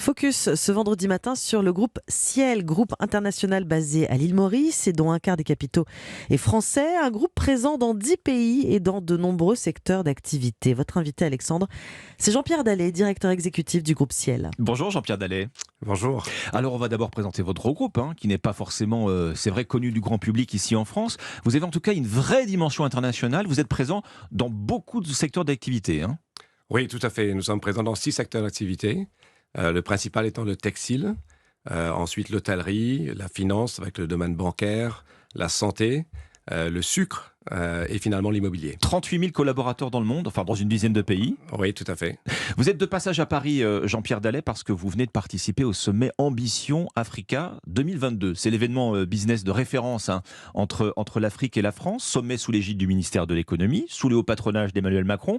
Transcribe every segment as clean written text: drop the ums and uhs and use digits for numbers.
Focus ce vendredi matin sur le groupe Ciel, groupe international basé à l'île Maurice et dont un quart des capitaux est français. Un groupe présent dans 10 pays et dans de nombreux secteurs d'activité. Votre invité Alexandre, c'est Jean-Pierre Dallet, directeur exécutif du groupe Ciel. Bonjour Jean-Pierre Dallet. Bonjour. Alors on va d'abord présenter votre groupe, qui n'est pas forcément, c'est vrai, connu du grand public ici en France. Vous avez en tout cas une vraie dimension internationale. Vous êtes présent dans beaucoup de secteurs d'activité. Oui, tout à fait. Nous sommes présents dans 6 secteurs d'activité. Le principal étant le textile, ensuite l'hôtellerie, la finance avec le domaine bancaire, la santé, le sucre et finalement l'immobilier. 38 000 collaborateurs dans le monde, enfin dans une dizaine de pays. Oui, tout à fait. Vous êtes de passage à Paris, Jean-Pierre Dallet, parce que vous venez de participer au sommet Ambition Africa 2022. C'est l'événement business de référence entre l'Afrique et la France, sommet sous l'égide du ministère de l'économie, sous le haut patronage d'Emmanuel Macron.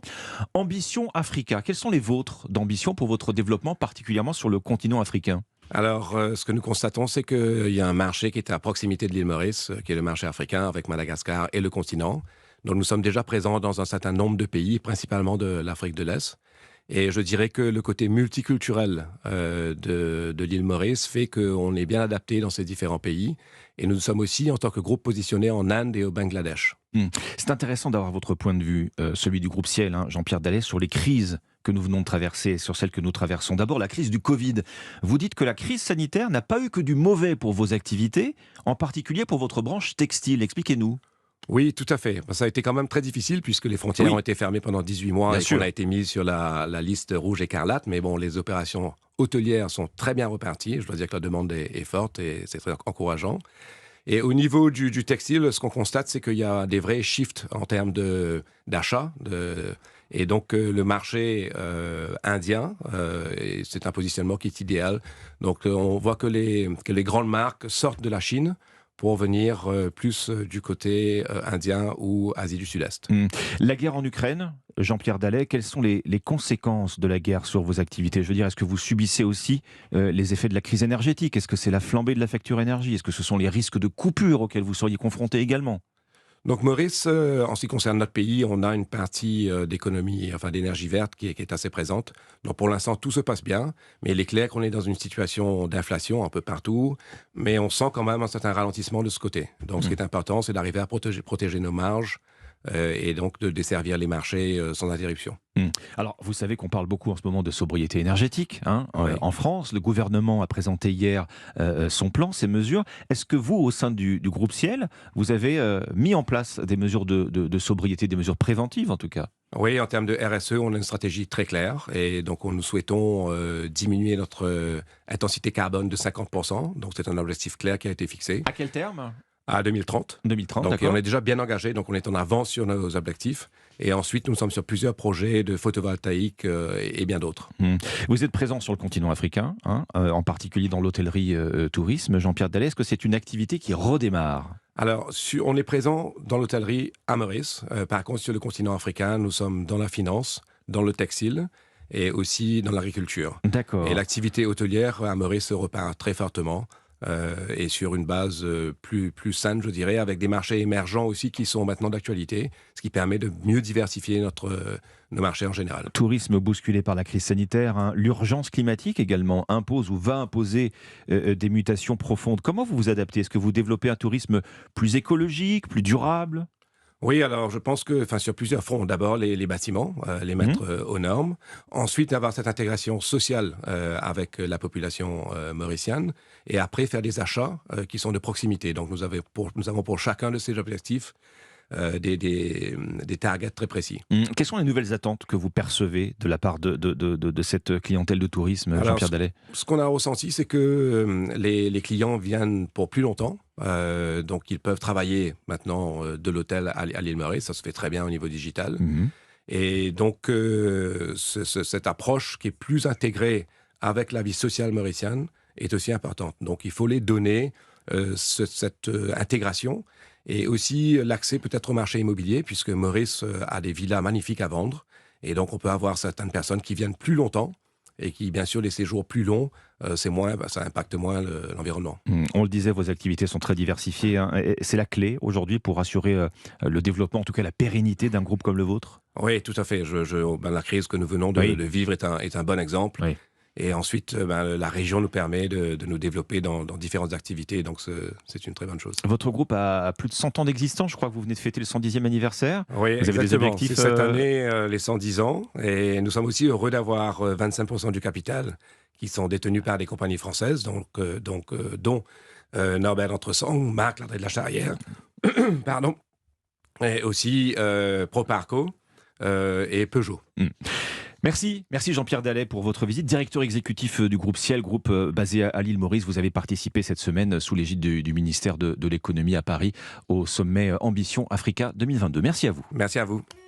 Ambition Africa, quelles sont les vôtres d'ambition pour votre développement, particulièrement sur le continent africain ? Alors, ce que nous constatons, c'est qu'il y a un marché qui est à proximité de l'île Maurice, qui est le marché africain avec Madagascar et le continent. Donc, nous sommes déjà présents dans un certain nombre de pays, principalement de l'Afrique de l'Est. Et je dirais que le côté multiculturel de l'île Maurice fait qu'on est bien adapté dans ces différents pays. Et nous sommes aussi, en tant que groupe, positionnés en Inde et au Bangladesh. C'est intéressant d'avoir votre point de vue, celui du groupe Ciel, Jean-Pierre Dallet, sur les crises que nous venons de traverser, sur celles que nous traversons. D'abord, la crise du Covid. Vous dites que la crise sanitaire n'a pas eu que du mauvais pour vos activités, en particulier pour votre branche textile. Expliquez-nous. Oui, tout à fait. Ça a été quand même très difficile puisque les frontières ont été fermées pendant 18 mois et qu'on a été mis sur la liste rouge écarlate. Mais bon, les opérations hôtelières sont très bien reparties. Je dois dire que la demande est forte et c'est très encourageant. Et au niveau du textile, ce qu'on constate, c'est qu'il y a des vrais shifts en termes d'achat. Et donc, le marché indien, c'est un positionnement qui est idéal. Donc, on voit que les grandes marques sortent de la Chine pour venir plus du côté indien ou Asie du Sud-Est. La guerre en Ukraine, Jean-Pierre Dallet, quelles sont les conséquences de la guerre sur vos activités ? Je veux dire, est-ce que vous subissez aussi les effets de la crise énergétique ? Est-ce que c'est la flambée de la facture énergie ? Est-ce que ce sont les risques de coupure auxquels vous seriez confrontés également ? Donc Maurice, en ce qui concerne notre pays, on a une partie d'économie, enfin d'énergie verte qui est assez présente. Donc pour l'instant, tout se passe bien, mais il est clair qu'on est dans une situation d'inflation un peu partout, mais on sent quand même un certain ralentissement de ce côté. Donc ce qui est important, c'est d'arriver à protéger nos marges et donc de desservir les marchés sans interruption. Alors, vous savez qu'on parle beaucoup en ce moment de sobriété énergétique. Oui. En France, le gouvernement a présenté hier son plan, ses mesures. Est-ce que vous, au sein du groupe Ciel, vous avez mis en place des mesures de sobriété, des mesures préventives en tout cas ? Oui, en termes de RSE, on a une stratégie très claire et donc nous souhaitons diminuer notre intensité carbone de 50%. Donc c'est un objectif clair qui a été fixé. À quel terme ? À 2030. 2030, donc, d'accord. on est déjà bien engagé, donc on est en avance sur nos objectifs. Et ensuite, nous sommes sur plusieurs projets de photovoltaïque et bien d'autres. Vous êtes présent sur le continent africain, en particulier dans l'hôtellerie tourisme. Jean-Pierre Dallet, est-ce que c'est une activité qui redémarre ? Alors, on est présent dans l'hôtellerie à Maurice. Par contre, sur le continent africain, nous sommes dans la finance, dans le textile et aussi dans l'agriculture. D'accord. Et l'activité hôtelière à Maurice repart très fortement. Et sur une base plus saine, je dirais, avec des marchés émergents aussi qui sont maintenant d'actualité, ce qui permet de mieux diversifier nos marchés en général. Tourisme bousculé par la crise sanitaire, l'urgence climatique également impose ou va imposer des mutations profondes. Comment vous vous adaptez ? Est-ce que vous développez un tourisme plus écologique, plus durable ? Oui, alors je pense que sur plusieurs fronts. D'abord, les bâtiments, les mettre aux normes. Ensuite, avoir cette intégration sociale avec la population mauricienne. Et après, faire des achats qui sont de proximité. Donc, nous avons pour chacun de ces objectifs des targets très précis. Quelles sont les nouvelles attentes que vous percevez de la part de cette clientèle de tourisme, Jean-Pierre Dallet ? Ce qu'on a ressenti, c'est que les clients viennent pour plus longtemps. Donc, ils peuvent travailler maintenant de l'hôtel à l'île Maurice. Ça se fait très bien au niveau digital. Et donc, cette approche qui est plus intégrée avec la vie sociale mauricienne est aussi importante. Donc, il faut les donner cette intégration et aussi l'accès peut-être au marché immobilier, puisque Maurice a des villas magnifiques à vendre. Et donc, on peut avoir certaines personnes qui viennent plus longtemps et qui, bien sûr, les séjours plus longs, ça impacte moins l'environnement. On le disait, vos activités sont très diversifiées. Et c'est la clé aujourd'hui pour assurer le développement, en tout cas la pérennité d'un groupe comme le vôtre ? Oui, tout à fait. La crise que nous venons de vivre est un bon exemple. Oui. Et ensuite, la région nous permet de nous développer dans différentes activités. Donc, c'est une très bonne chose. Votre groupe a plus de 100 ans d'existence. Je crois que vous venez de fêter le 110e anniversaire. Oui, vous avez des objectifs c'est cette année, les 110 ans. Et nous sommes aussi heureux d'avoir 25% du capital qui sont détenus par des compagnies françaises, dont Norbert Dentressangle, Marc Landry de la Charrière, pardon, et aussi Proparco et Peugeot. Merci Jean-Pierre Dallet pour votre visite. Directeur exécutif du groupe Ciel, groupe basé à l'île Maurice. Vous avez participé cette semaine sous l'égide du ministère de l'économie à Paris au sommet Ambition Africa 2022. Merci à vous. Merci à vous.